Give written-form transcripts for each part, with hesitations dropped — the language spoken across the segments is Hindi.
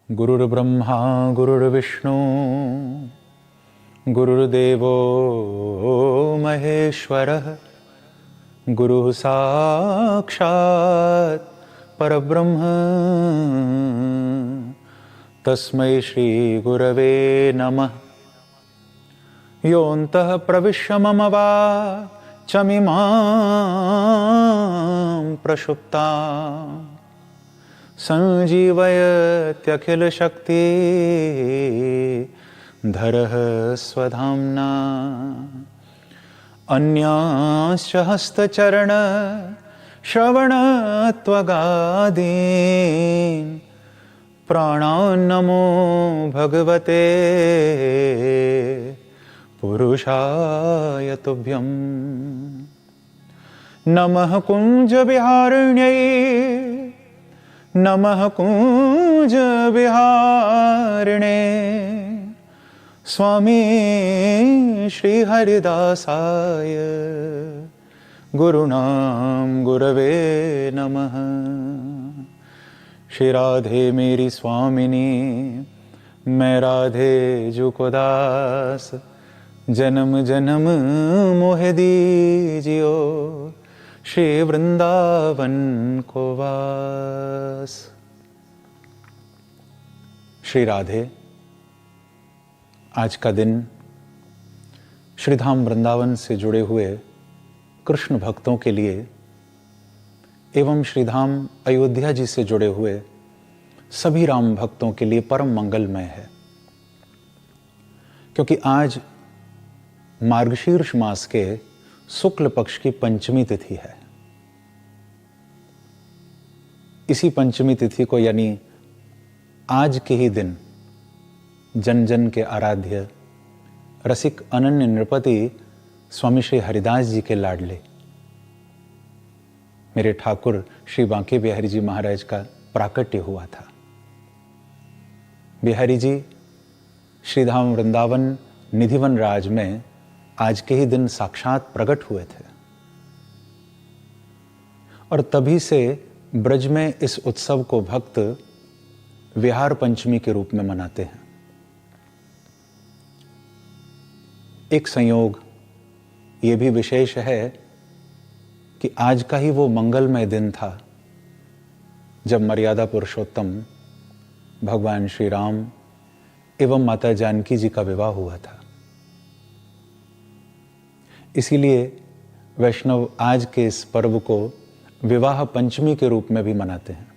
गुरुर्ब्रह्मा गुरुर्विष्णु गुरुर्देवो महेश्वरः गुरुः साक्षात् परब्रह्म तस्मै श्री गुरवे नमः। योऽन्तः प्रविश्य मम वाचमिमां प्रसुप्तां संजीवयत्यखिलशक्ति धरः स्वधाम्ना। अन्यांश्च हस्तचरण श्रवणत्वगादीन् प्राणान्नमो भगवते पुरुषाय तुभ्यं। नमः कुञ्जविहारिण्यै नमः कुञ्जविहारिणे स्वामी श्रीहरिदासाय गुरुणां गुरवे नमः। श्री राधे मेरी स्वामिनी मैं राधे जुको दास जन्म जन्म मोह दीजियो श्री वृंदावन को वास। श्री राधे। आज का दिन श्रीधाम वृंदावन से जुड़े हुए कृष्ण भक्तों के लिए एवं श्रीधाम अयोध्या जी से जुड़े हुए सभी राम भक्तों के लिए परम मंगलमय है, क्योंकि आज मार्गशीर्ष मास के शुक्ल पक्ष की पंचमी तिथि है। इसी पंचमी तिथि को यानी आज के ही दिन जन जन के आराध्य रसिक अनन्य नृपति स्वामी श्री हरिदास जी के लाडले मेरे ठाकुर श्री बांके बिहारी जी महाराज का प्राकट्य हुआ था। बिहारी जी श्रीधाम वृंदावन निधिवन राज में आज के ही दिन साक्षात प्रकट हुए थे और तभी से ब्रज में इस उत्सव को भक्त विहार पंचमी के रूप में मनाते हैं। एक संयोग ये भी विशेष है कि आज का ही वो मंगलमय दिन था जब मर्यादा पुरुषोत्तम भगवान श्री राम एवं माता जानकी जी का विवाह हुआ था। इसीलिए वैष्णव आज के इस पर्व को विवाह पंचमी के रूप में भी मनाते हैं।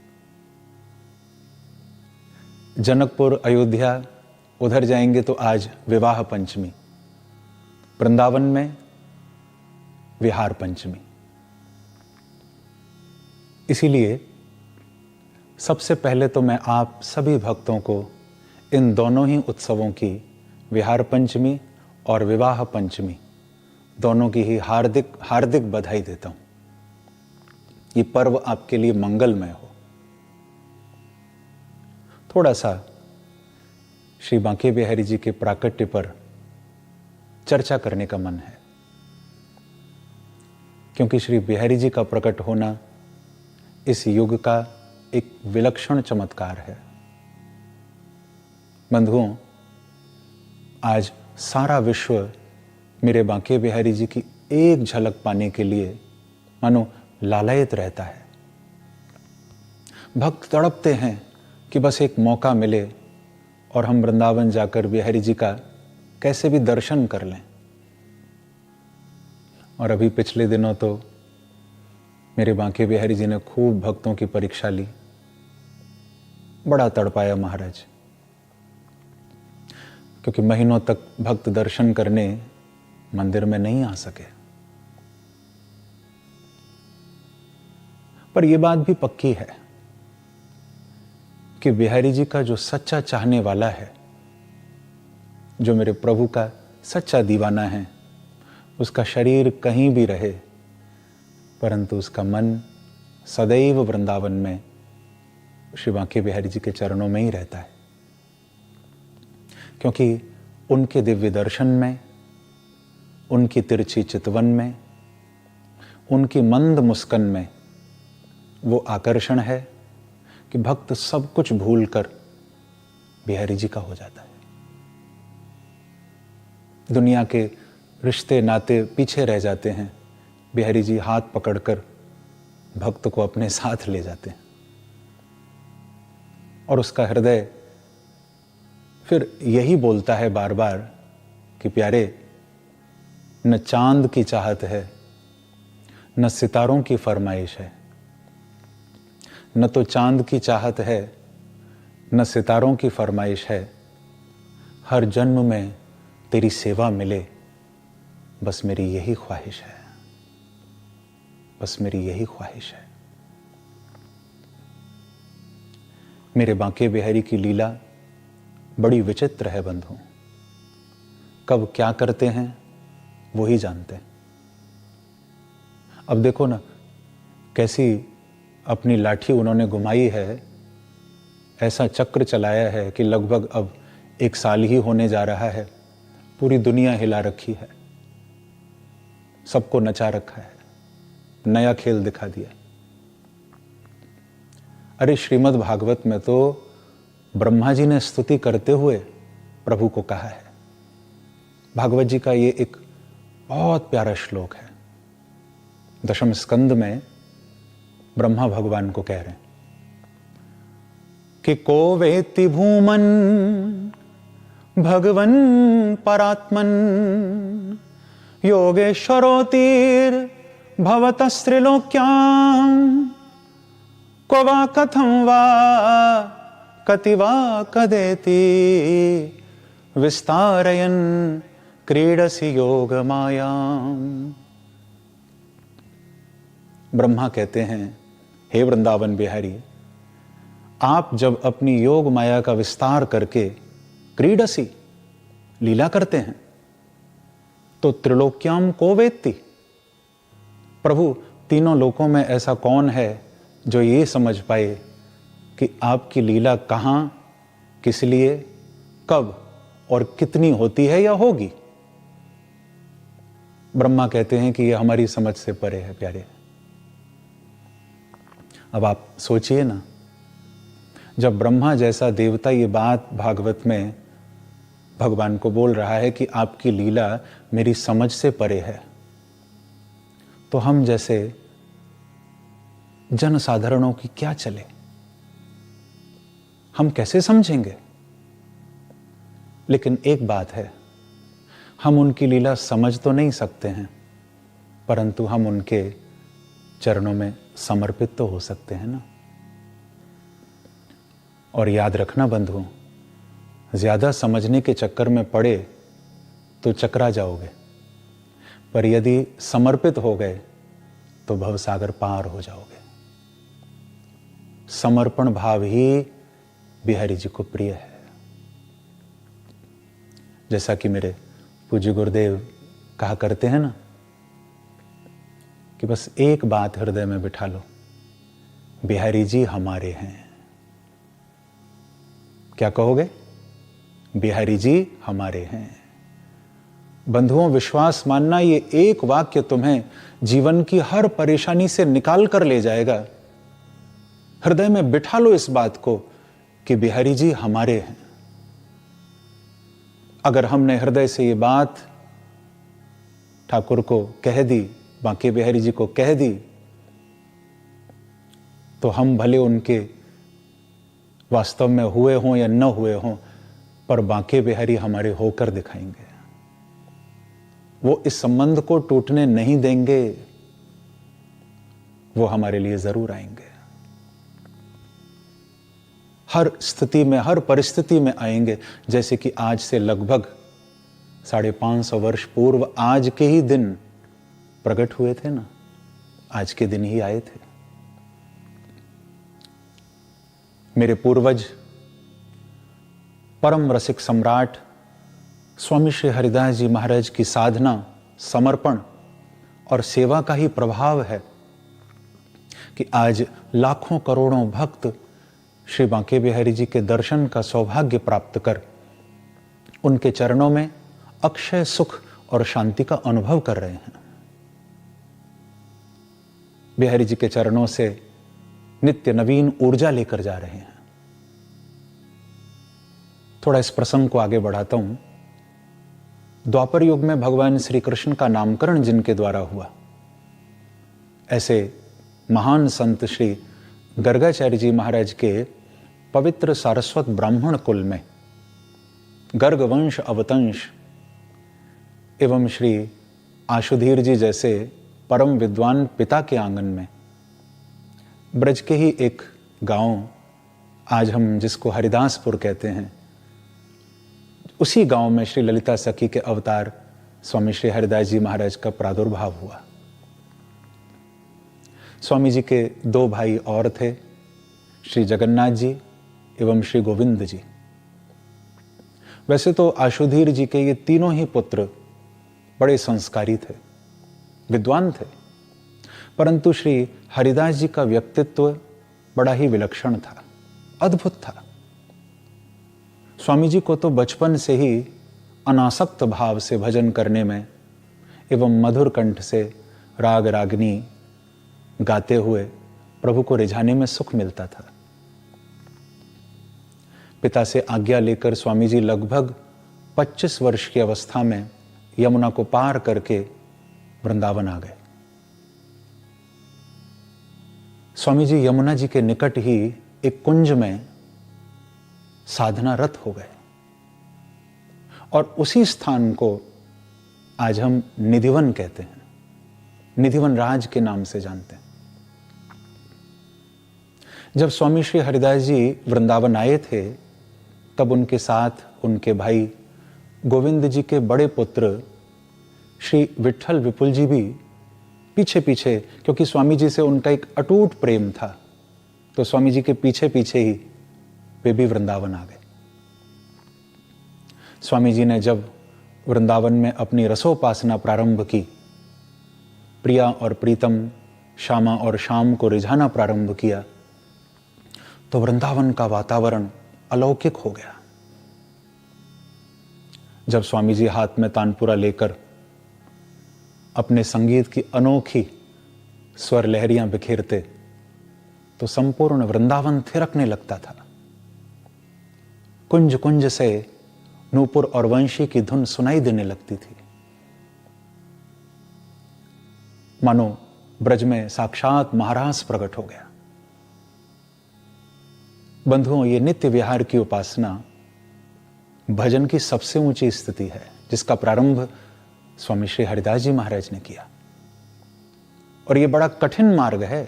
जनकपुर अयोध्या उधर जाएंगे तो आज विवाह पंचमी, वृंदावन में विहार पंचमी। इसीलिए सबसे पहले तो मैं आप सभी भक्तों को इन दोनों ही उत्सवों की, विहार पंचमी और विवाह पंचमी, दोनों की ही हार्दिक हार्दिक बधाई देता हूं। ये पर्व आपके लिए मंगलमय हो। थोड़ा सा श्री बांके बिहारी जी के प्राकट्य पर चर्चा करने का मन है, क्योंकि श्री बिहारी जी का प्रकट होना इस युग का एक विलक्षण चमत्कार है। बंधुओं, आज सारा विश्व मेरे बांके बिहारी जी की एक झलक पाने के लिए मानो लालायित रहता है। भक्त तड़पते हैं कि बस एक मौका मिले और हम वृंदावन जाकर बिहारी जी का कैसे भी दर्शन कर लें। और अभी पिछले दिनों तो मेरे बांके बिहारी जी ने खूब भक्तों की परीक्षा ली, बड़ा तड़पाया महाराज, क्योंकि महीनों तक भक्त दर्शन करने मंदिर में नहीं आ सके। पर यह बात भी पक्की है कि बिहारी जी का जो सच्चा चाहने वाला है, जो मेरे प्रभु का सच्चा दीवाना है, उसका शरीर कहीं भी रहे परंतु उसका मन सदैव वृंदावन में श्री बांके बिहारी जी के चरणों में ही रहता है। क्योंकि उनके दिव्य दर्शन में, उनकी तिरछी चितवन में, उनकी मंद मुस्कान में वो आकर्षण है कि भक्त सब कुछ भूलकर बिहारी जी का हो जाता है। दुनिया के रिश्ते नाते पीछे रह जाते हैं, बिहारी जी हाथ पकड़कर भक्त को अपने साथ ले जाते हैं और उसका हृदय फिर यही बोलता है बार बार कि प्यारे, न चांद की चाहत है, न सितारों की फरमाइश है, न तो चांद की चाहत है, न सितारों की फरमाइश है, हर जन्म में तेरी सेवा मिले, बस मेरी यही ख्वाहिश है, बस मेरी यही ख्वाहिश है। मेरे बांके बिहारी की लीला बड़ी विचित्र है बंधु। कब क्या करते हैं वो ही जानते हैं। अब देखो ना, कैसी अपनी लाठी उन्होंने घुमाई है, ऐसा चक्र चलाया है कि लगभग अब 1 साल ही होने जा रहा है, पूरी दुनिया हिला रखी है, सबको नचा रखा है, नया खेल दिखा दिया। अरे श्रीमद् भागवत में तो ब्रह्मा जी ने स्तुति करते हुए प्रभु को कहा है। भागवत जी का ये एक बहुत प्यारा श्लोक है। 10वें स्कंद में ब्रह्मा भगवान को कह रहे हैं कि को वेत्ति भूमन भगवन परात्मन योगेश्वरोतिर भवतस्त्रिलोक्याम को वा कथं वा कति वा कदेति विस्तारयन् क्रीडसि योग मायाम। ब्रह्मा कहते हैं, हे वृंदावन बिहारी, आप जब अपनी योग माया का विस्तार करके क्रीडसी लीला करते हैं तो त्रिलोक्याम को वेत्ति, प्रभु तीनों लोकों में ऐसा कौन है जो ये समझ पाए कि आपकी लीला कहां, किस लिए, कब और कितनी होती है या होगी। ब्रह्मा कहते हैं कि यह हमारी समझ से परे है प्यारे। अब आप सोचिए ना, जब ब्रह्मा जैसा देवता ये बात भागवत में भगवान को बोल रहा है कि आपकी लीला मेरी समझ से परे है, तो हम जैसे जनसाधारणों की क्या चले, हम कैसे समझेंगे। लेकिन एक बात है, हम उनकी लीला समझ तो नहीं सकते हैं, परंतु हम उनके चरणों में समर्पित तो हो सकते हैं ना। और याद रखना बंधुओं, ज्यादा समझने के चक्कर में पड़े तो चकरा जाओगे, पर यदि समर्पित हो गए तो भवसागर पार हो जाओगे। समर्पण भाव ही बिहारी जी को प्रिय है। जैसा कि मेरे पूज्य गुरुदेव कहा करते हैं ना कि बस एक बात हृदय में बिठा लो, बिहारी जी हमारे हैं। क्या कहोगे? बिहारी जी हमारे हैं। बंधुओं, विश्वास मानना, ये एक वाक्य तुम्हें जीवन की हर परेशानी से निकाल कर ले जाएगा। हृदय में बिठा लो इस बात को कि बिहारी जी हमारे हैं। अगर हमने हृदय से ये बात ठाकुर को कह दी, बांके बिहारी जी को कह दी, तो हम भले उनके वास्तव में हुए हों या न हुए हों, पर बांके बिहारी हमारे होकर दिखाएंगे। वो इस संबंध को टूटने नहीं देंगे, वो हमारे लिए जरूर आएंगे। हर स्थिति में, हर परिस्थिति में आएंगे। जैसे कि आज से लगभग 550 वर्ष पूर्व आज के ही दिन प्रकट हुए थे ना, आज के दिन ही आए थे। मेरे पूर्वज परम रसिक सम्राट स्वामी श्री हरिदास जी महाराज की साधना, समर्पण और सेवा का ही प्रभाव है कि आज लाखों करोड़ों भक्त श्री बांके बिहारी जी के दर्शन का सौभाग्य प्राप्त कर उनके चरणों में अक्षय सुख और शांति का अनुभव कर रहे हैं। बिहारी जी के चरणों से नित्य नवीन ऊर्जा लेकर जा रहे हैं। थोड़ा इस प्रसंग को आगे बढ़ाता हूं। द्वापर युग में भगवान श्री कृष्ण का नामकरण जिनके द्वारा हुआ, ऐसे महान संत श्री गर्गाचार्य जी महाराज के पवित्र सारस्वत ब्राह्मण कुल में गर्ग वंश अवतंश एवं श्री आशुधीर जी जैसे परम विद्वान पिता के आंगन में ब्रज के ही एक गांव, आज हम जिसको हरिदासपुर कहते हैं, उसी गांव में श्री ललिता सखी के अवतार स्वामी श्री हरिदास जी महाराज का प्रादुर्भाव हुआ। स्वामी जी के दो भाई और थे, श्री जगन्नाथ जी एवं श्री गोविंद जी। वैसे तो आशुधीर जी के ये तीनों ही पुत्र बड़े संस्कारी थे, विद्वान थे, परंतु श्री हरिदास जी का व्यक्तित्व बड़ा ही विलक्षण था, अद्भुत था। स्वामी जी को तो बचपन से ही अनासक्त भाव से भजन करने में एवं मधुर कंठ से राग रागनी गाते हुए प्रभु को रिझाने में सुख मिलता था। पिता से आज्ञा लेकर स्वामी जी लगभग 25 वर्ष की अवस्था में यमुना को पार करके वृंदावन आ गए। स्वामी जी यमुना जी के निकट ही एक कुंज में साधनारत हो गए और उसी स्थान को आज हम निधिवन कहते हैं, निधिवन राज के नाम से जानते हैं। जब स्वामी श्री हरिदास जी वृंदावन आए थे, तब उनके साथ उनके भाई गोविंद जी के बड़े पुत्र श्री विट्ठल विपुल जी भी पीछे पीछे, क्योंकि स्वामी जी से उनका एक अटूट प्रेम था, तो स्वामी जी के पीछे पीछे ही वे भी वृंदावन आ गए। स्वामी जी ने जब वृंदावन में अपनी रसोपासना प्रारंभ की, प्रिया और प्रीतम, श्यामा और श्याम को रिझाना प्रारंभ किया, तो वृंदावन का वातावरण अलौकिक हो गया। जब स्वामी जी हाथ में तानपुरा लेकर अपने संगीत की अनोखी स्वर लहरियां बिखेरते, तो संपूर्ण वृंदावन थिरकने लगता था। कुंज कुंज से नूपुर और वंशी की धुन सुनाई देने लगती थी, मानो ब्रज में साक्षात महाराज प्रकट हो गया। बंधुओं, ये नित्य विहार की उपासना भजन की सबसे ऊंची स्थिति है, जिसका प्रारंभ स्वामी श्री हरिदास जी महाराज ने किया, और यह बड़ा कठिन मार्ग है।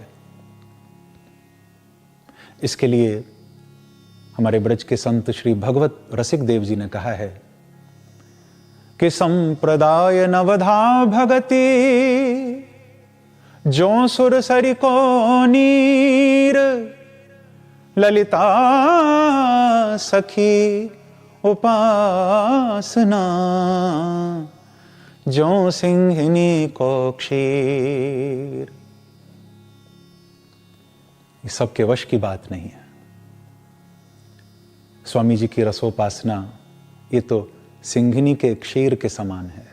इसके लिए हमारे ब्रज के संत श्री भगवत रसिक देव जी ने कहा है कि संप्रदाय नवधा भगति जो सुर सरि को नीर, ललिता सखी उपासना जो सिंहिनी को क्षीर। ये सबके वश की बात नहीं है। स्वामी जी की रसोपासना ये तो सिंहिनी के क्षीर के समान है,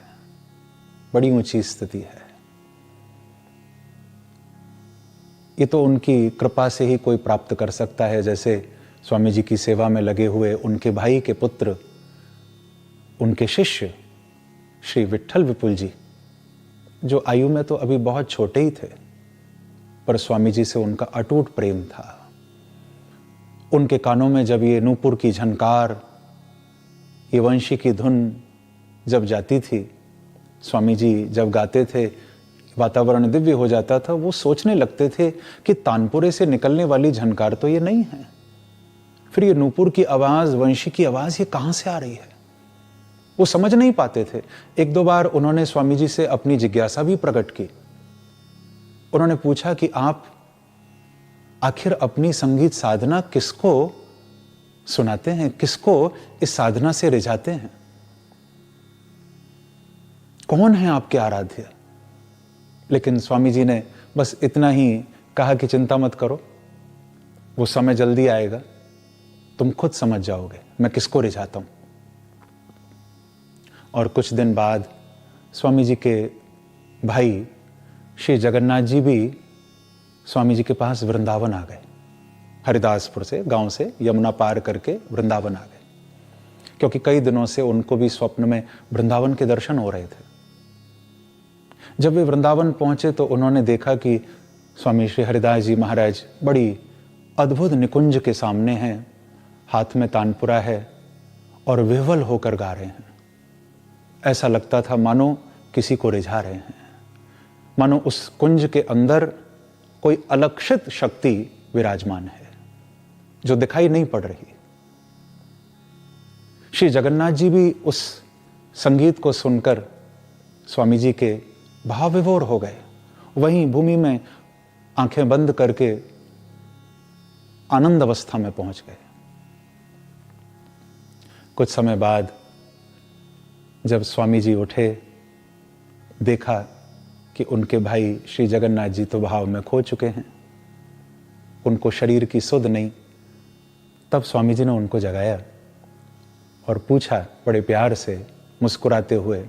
बड़ी ऊंची स्थिति है। ये तो उनकी कृपा से ही कोई प्राप्त कर सकता है, जैसे स्वामी जी की सेवा में लगे हुए उनके भाई के पुत्र, उनके शिष्य श्री विट्ठल विपुल जी, जो आयु में तो अभी बहुत छोटे ही थे, पर स्वामी जी से उनका अटूट प्रेम था। उनके कानों में जब ये नूपुर की झनकार, ये वंशी की धुन जब जाती थी, स्वामी जी जब गाते थे, वातावरण दिव्य हो जाता था। वो सोचने लगते थे कि तानपुरे से निकलने वाली झनकार तो ये नहीं है, फिर ये नूपुर की आवाज, वंशी की आवाज, ये कहां से आ रही है? वो समझ नहीं पाते थे। एक दो बार उन्होंने स्वामी जी से अपनी जिज्ञासा भी प्रकट की। उन्होंने पूछा कि आप आखिर अपनी संगीत साधना किसको सुनाते हैं, किसको इस साधना से रिझाते हैं? कौन है आपके आराध्य? लेकिन स्वामी जी ने बस इतना ही कहा कि चिंता मत करो, वो समय जल्दी आएगा, तुम खुद समझ जाओगे मैं किसको रिझाता हूं। और कुछ दिन बाद स्वामी जी के भाई श्री जगन्नाथ जी भी स्वामी जी के पास वृंदावन आ गए। हरिदासपुर से, गांव से यमुना पार करके वृंदावन आ गए। क्योंकि कई दिनों से उनको भी स्वप्न में वृंदावन के दर्शन हो रहे थे। जब वे वृंदावन पहुंचे तो उन्होंने देखा कि स्वामी श्री हरिदास जी महाराज बड़ी अद्भुत निकुंज के सामने हैं, हाथ में तानपुरा है और विह्वल होकर गा रहे हैं। ऐसा लगता था मानो किसी को रिझा रहे हैं, मानो उस कुंज के अंदर कोई अलक्षित शक्ति विराजमान है जो दिखाई नहीं पड़ रही। श्री जगन्नाथ जी भी उस संगीत को सुनकर स्वामी जी के भाव विभोर हो गए। वहीं भूमि में आंखें बंद करके आनंद अवस्था में पहुंच गए। कुछ समय बाद जब स्वामी जी उठे, देखा कि उनके भाई श्री जगन्नाथ जी तो भाव में खो चुके हैं, उनको शरीर की सुध नहीं। तब स्वामी जी ने उनको जगाया और पूछा बड़े प्यार से, मुस्कुराते हुए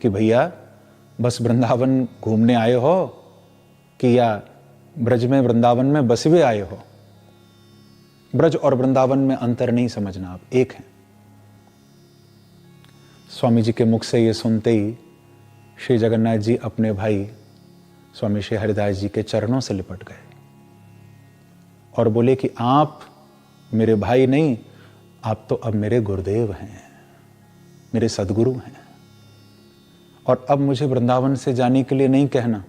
कि भैया बस वृंदावन घूमने आए हो कि या ब्रज में वृंदावन में बस हुए आए हो? ब्रज और वृंदावन में अंतर नहीं समझना, आप एक हैं। स्वामी जी के मुख से ये सुनते ही श्री जगन्नाथ जी अपने भाई स्वामी श्री हरिदास जी के चरणों से लिपट गए और बोले कि आप मेरे भाई नहीं, आप तो अब मेरे गुरुदेव हैं, मेरे सदगुरु हैं। और अब मुझे वृंदावन से जाने के लिए नहीं कहना,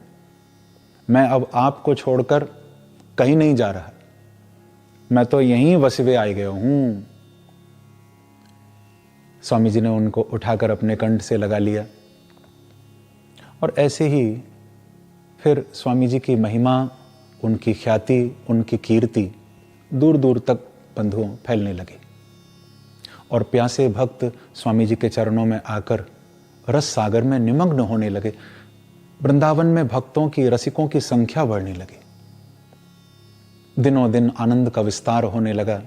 मैं अब आपको छोड़कर कहीं नहीं जा रहा, मैं तो यहीं वसवे आ गया हूं। स्वामी जी ने उनको उठाकर अपने कंठ से लगा लिया और ऐसे ही फिर स्वामी जी की महिमा, उनकी ख्याति, उनकी कीर्ति दूर दूर तक बंधुओं फैलने लगी और प्यासे भक्त स्वामी जी के चरणों में आकर रस सागर में निमग्न होने लगे। वृंदावन में भक्तों की, रसिकों की संख्या बढ़ने लगी। दिनों दिन आनंद का विस्तार होने लगा,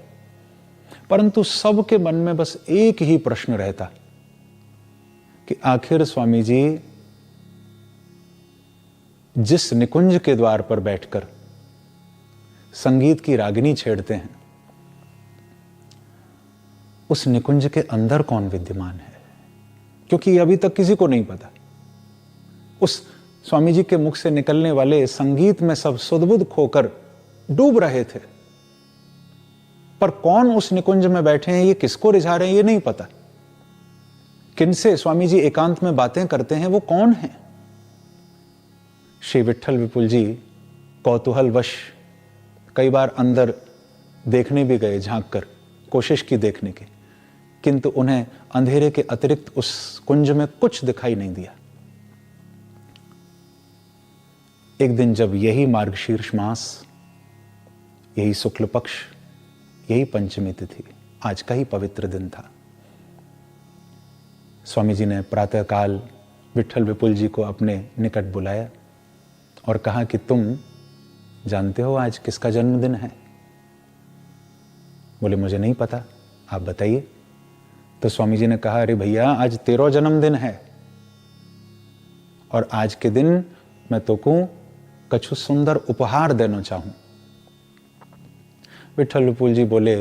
परंतु सबके मन में बस एक ही प्रश्न रहता कि आखिर स्वामी जी जिस निकुंज के द्वार पर बैठकर संगीत की रागिनी छेड़ते हैं, उस निकुंज के अंदर कौन विद्यमान है? क्योंकि अभी तक किसी को नहीं पता। उस स्वामी जी के मुख से निकलने वाले संगीत में सब सुध-बुध खोकर डूब रहे थे, पर कौन उस निकुंज में बैठे हैं, ये किसको रिझा रहे हैं, ये नहीं पता। किनसे स्वामी जी एकांत में बातें करते हैं, वो कौन है? श्री विट्ठल विपुल जी कौतूहलवश कई बार अंदर देखने भी गए, झांक कर कोशिश की देखने की, किंतु उन्हें अंधेरे के अतिरिक्त उस कुंज में कुछ दिखाई नहीं दिया। एक दिन जब यही मार्गशीर्ष मास, यही शुक्ल पक्ष, यही पंचमी तिथि, आज का ही पवित्र दिन था, स्वामी जी ने प्रातःकाल विट्ठल विपुल जी को अपने निकट बुलाया और कहा कि तुम जानते हो आज किसका जन्मदिन है? बोले मुझे नहीं पता, आप बताइए। तो स्वामी जी ने कहा, अरे भैया आज तेरा जन्मदिन है और आज के दिन मैं तो को कछु सुंदर उपहार देना चाहूं। विट्ठल विपुल जी बोले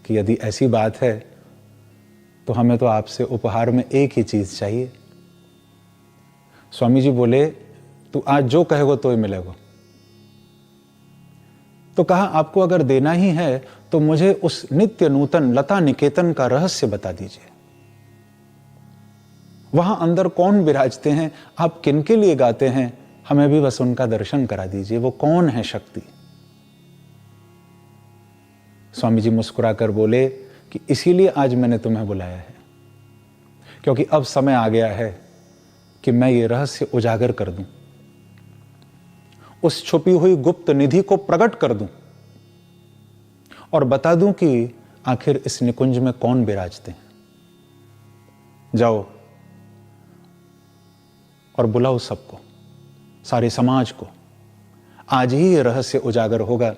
कि यदि ऐसी बात है तो हमें तो आपसे उपहार में एक ही चीज चाहिए। स्वामी जी बोले, तू आज जो कहेगो तो ही मिलेगा। तो कहा, आपको अगर देना ही है तो मुझे उस नित्य नूतन लता निकेतन का रहस्य बता दीजिए। वहां अंदर कौन विराजते हैं, आप किनके लिए गाते हैं, हमें भी बस उनका दर्शन करा दीजिए। वो कौन है शक्ति? स्वामी जी मुस्कुराकर बोले कि इसीलिए आज मैंने तुम्हें बुलाया है, क्योंकि अब समय आ गया है कि मैं ये रहस्य उजागर कर दूं, उस छुपी हुई गुप्त निधि को प्रकट कर दूं और बता दूं कि आखिर इस निकुंज में कौन विराजते हैं। जाओ और बुलाओ सबको, सारे समाज को। आज ही ये रहस्य उजागर होगा।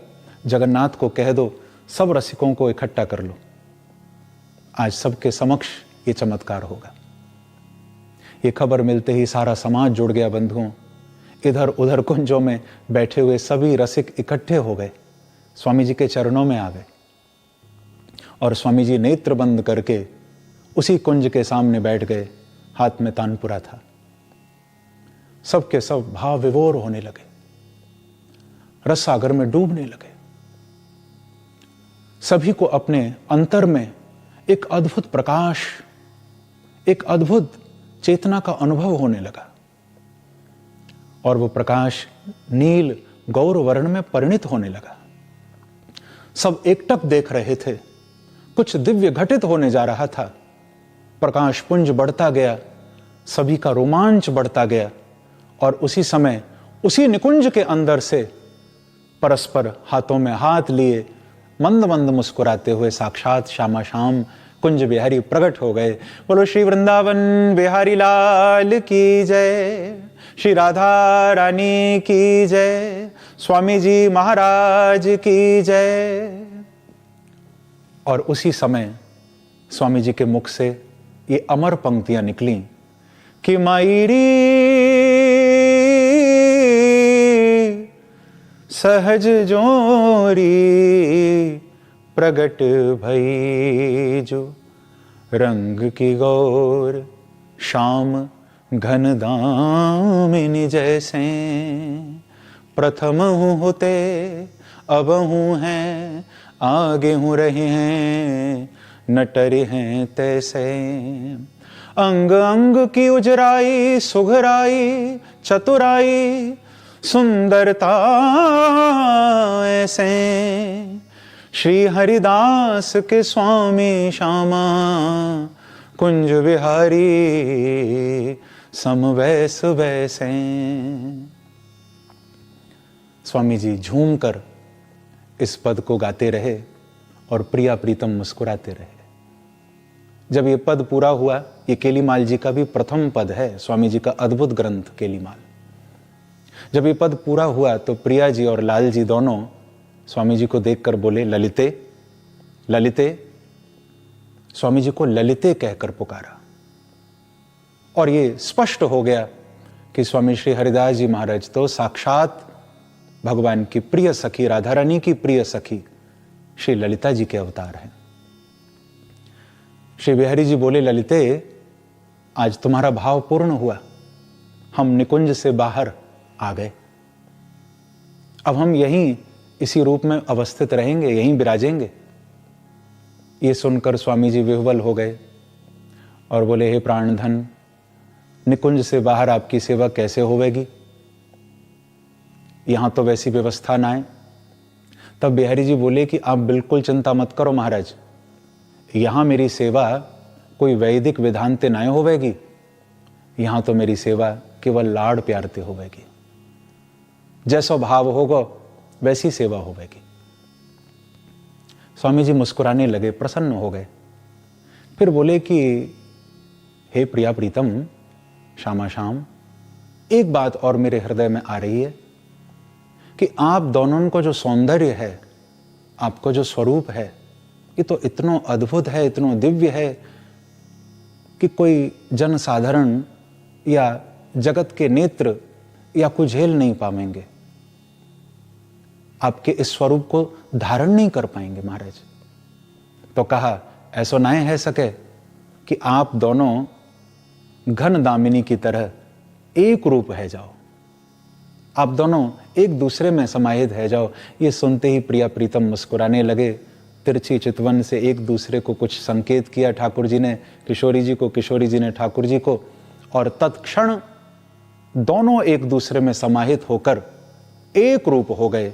जगन्नाथ को कह दो, सब रसिकों को इकट्ठा कर लो। आज सबके समक्ष ये चमत्कार होगा। ये खबर मिलते ही सारा समाज जुड़ गया बंधुओं। इधर उधर कुंजों में बैठे हुए सभी रसिक इकट्ठे हो गए, स्वामी जी के चरणों में आ गए और स्वामी जी नेत्र बंद करके उसी कुंज के सामने बैठ गए। हाथ में तानपुरा था। सबके सब भाव विभोर होने लगे, रस सागर में डूबने लगे। सभी को अपने अंतर में एक अद्भुत प्रकाश, एक अद्भुत चेतना का अनुभव होने लगा और वो प्रकाश नील गौर वर्ण में परिणित होने लगा। सब एकटक देख रहे थे। कुछ दिव्य घटित होने जा रहा था। प्रकाश पुंज बढ़ता गया, सभी का रोमांच बढ़ता गया और उसी समय उसी निकुंज के अंदर से परस्पर हाथों में हाथ लिए मंद मंद मुस्कुराते हुए साक्षात श्यामा श्याम कुंज बिहारी प्रकट हो गए। बोलो श्री वृंदावन बिहारी लाल की जय, श्री राधा रानी की जय, स्वामी जी महाराज की जय। और उसी समय स्वामी जी के मुख से ये अमर पंक्तियां निकली कि माईरी सहज जोरी प्रगट भई जो, रंग की गौर श्याम घन दामिनी जैसे, प्रथम हूँ होते अब हूँ हैं, आगे हूँ रहे हैं नटरे हैं तैसे। अंग अंग की उजराई सुघराई चतुराई सुंदरता ऐसे, श्री हरिदास के स्वामी श्यामा कुंज विहारी समवैस वैसे। स्वामी जी झूमकर इस पद को गाते रहे और प्रिया प्रीतम मुस्कुराते रहे। जब ये पद पूरा हुआ, ये केलीमाल जी का भी प्रथम पद है, स्वामी जी का अद्भुत ग्रंथ केलीमाल। जब ये पद पूरा हुआ तो प्रिया जी और लाल जी दोनों स्वामी जी को देखकर बोले, ललिते ललिते। स्वामी जी को ललिते कहकर पुकारा और ये स्पष्ट हो गया कि स्वामी श्री हरिदास जी महाराज तो साक्षात भगवान की प्रिय सखी, राधा रानी की प्रिय सखी श्री ललिता जी के अवतार हैं। श्री बिहारी जी बोले, ललिते आज तुम्हारा भाव पूर्ण हुआ, हम निकुंज से बाहर आ गए, अब हम यहीं इसी रूप में अवस्थित रहेंगे, यहीं विराजेंगे। ये सुनकर स्वामी जी विह्वल हो गए और बोले, हे प्राणधन, निकुंज से बाहर आपकी सेवा कैसे होवेगी, यहां तो वैसी व्यवस्था ना है। तब बिहारी जी बोले कि आप बिल्कुल चिंता मत करो महाराज, यहां मेरी सेवा कोई वैदिक विधान ते ना होवेगी, यहां तो मेरी सेवा केवल लाड़ प्यार ते होवेगी, जैसा भाव होगा वैसी सेवा होवेगी। स्वामी जी मुस्कुराने लगे, प्रसन्न हो गए। फिर बोले कि हे प्रिया प्रीतम श्यामा श्याम, एक बात और मेरे हृदय में आ रही है कि आप दोनों को जो सौंदर्य है, आपको जो स्वरूप है, ये तो इतना अद्भुत है, इतना दिव्य है कि कोई जन साधारण या जगत के नेत्र या कुछ झेल नहीं पाएंगे, आपके इस स्वरूप को धारण नहीं कर पाएंगे महाराज। तो कहा, ऐसा ना है सके कि आप दोनों घन दामिनी की तरह एक रूप है जाओ, आप दोनों एक दूसरे में समाहित है जाओ। ये सुनते ही प्रिया प्रीतम मुस्कुराने लगे। तिरछी चितवन से एक दूसरे को कुछ संकेत किया ठाकुर जी ने किशोरी जी को, किशोरी जी ने ठाकुर जी को, और तत्क्षण दोनों एक दूसरे में समाहित होकर एक रूप हो गए।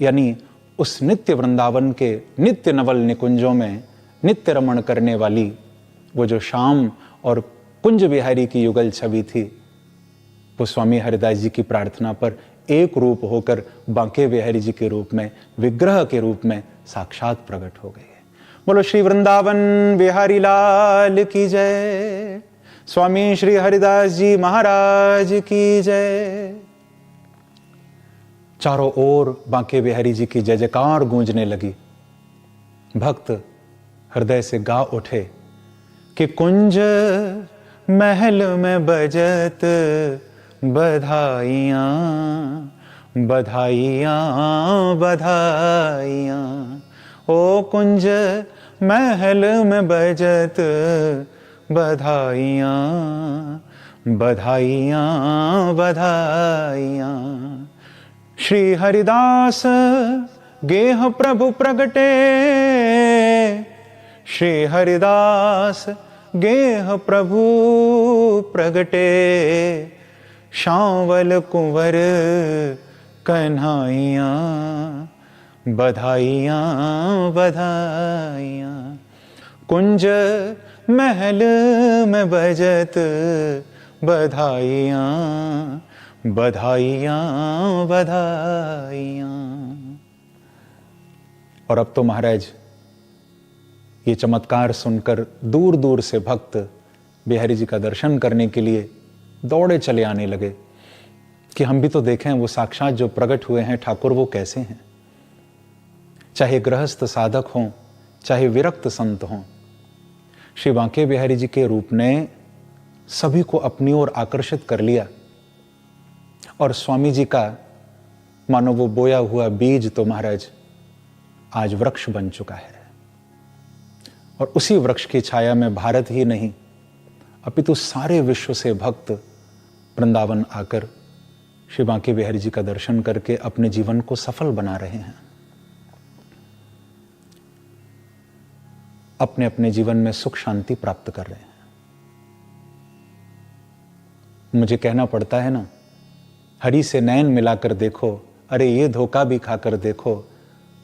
यानी उस नित्य वृंदावन के नित्य नवल निकुंजों में नित्य रमण करने वाली वो जो श्याम और कुंज बिहारी की युगल छवि थी, वो स्वामी हरिदास जी की प्रार्थना पर एक रूप होकर बांके बिहारी जी के रूप में, विग्रह के रूप में साक्षात प्रकट हो गए। बोलो श्री वृंदावन बिहारी लाल की जय, स्वामी श्री हरिदास जी महाराज की जय। चारों ओर बांके बिहारी जी की जय जयकार गूंजने लगी। भक्त हृदय से गा उठे कि कुंज महल में बजत बधाइयाँ बधाइयाँ बधाइयाँ, ओ कुंज महल में बजत बधाइयाँ, बधाइयाँ, बधाइयाँ। श्री हरिदास गेह प्रभु प्रगटे, श्री हरिदास गेह प्रभु प्रगटे। शांवल कुंवर कन्हैया, बधाइयाँ, बधाइयाँ। कुंज महल में बजत बधाइयाँ, बधाइयाँ, बधाइयाँ। और अब तो महाराज ये चमत्कार सुनकर दूर दूर से भक्त बिहारी जी का दर्शन करने के लिए दौड़े चले आने लगे कि हम भी तो देखें वो साक्षात जो प्रकट हुए हैं ठाकुर वो कैसे हैं। चाहे गृहस्थ साधक हों, चाहे विरक्त संत हों, श्री बांके बिहारी जी के रूप ने सभी को अपनी ओर आकर्षित कर लिया। और स्वामी जी का मानो वो बोया हुआ बीज तो महाराज आज वृक्ष बन चुका है। और उसी वृक्ष की छाया में भारत ही नहीं अपितु सारे विश्व से भक्त वृंदावन आकर श्री बांके बिहारी जी का दर्शन करके अपने जीवन को सफल बना रहे हैं। अपने अपने जीवन में सुख शांति प्राप्त कर रहे हैं। मुझे कहना पड़ता है ना, हरि से नयन मिलाकर देखो, अरे ये धोखा भी खाकर देखो,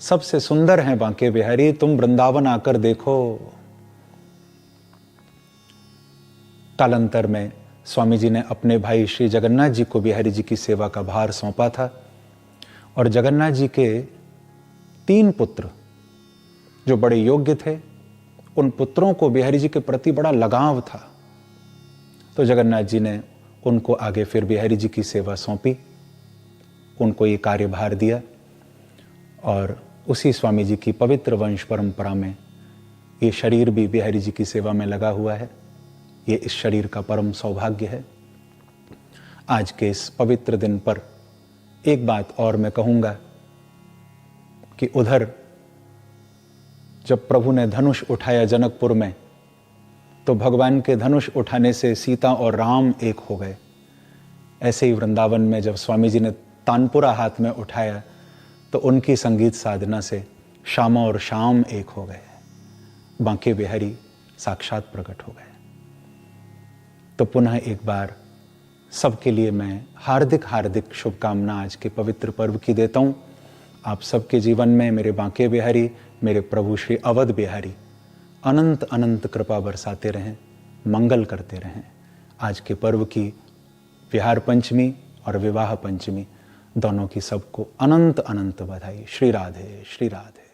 सबसे सुंदर हैं बांके बिहारी, तुम वृंदावन आकर देखो। कालांतर में स्वामी जी ने अपने भाई श्री जगन्नाथ जी को बिहारी जी की सेवा का भार सौंपा था। और जगन्नाथ जी के 3 पुत्र जो बड़े योग्य थे, उन पुत्रों को बिहारी जी के प्रति बड़ा लगाव था। तो जगन्नाथ जी ने उनको आगे फिर बिहारी जी की सेवा सौंपी, उनको ये कार्यभार दिया। और उसी स्वामी जी की पवित्र वंश परंपरा में ये शरीर भी बिहारी जी की सेवा में लगा हुआ है। ये इस शरीर का परम सौभाग्य है। आज के इस पवित्र दिन पर एक बात और मैं कहूँगा कि उधर जब प्रभु ने धनुष उठाया जनकपुर में, तो भगवान के धनुष उठाने से सीता और राम एक हो गए। ऐसे ही वृंदावन में जब स्वामी जी ने तानपुरा हाथ में उठाया, तो उनकी संगीत साधना से श्यामा और श्याम एक हो गए। बांके बिहारी साक्षात प्रकट हो गए। तो पुनः एक बार सबके लिए मैं हार्दिक हार्दिक शुभकामना आज के पवित्र पर्व की देता हूँ। आप सबके जीवन में मेरे बांके बिहारी, मेरे प्रभु श्री अवध बिहारी अनंत अनंत कृपा बरसाते रहें, मंगल करते रहें। आज के पर्व की विहार पंचमी और विवाह पंचमी दोनों की सबको अनंत अनंत बधाई। श्री राधे, श्री राधे।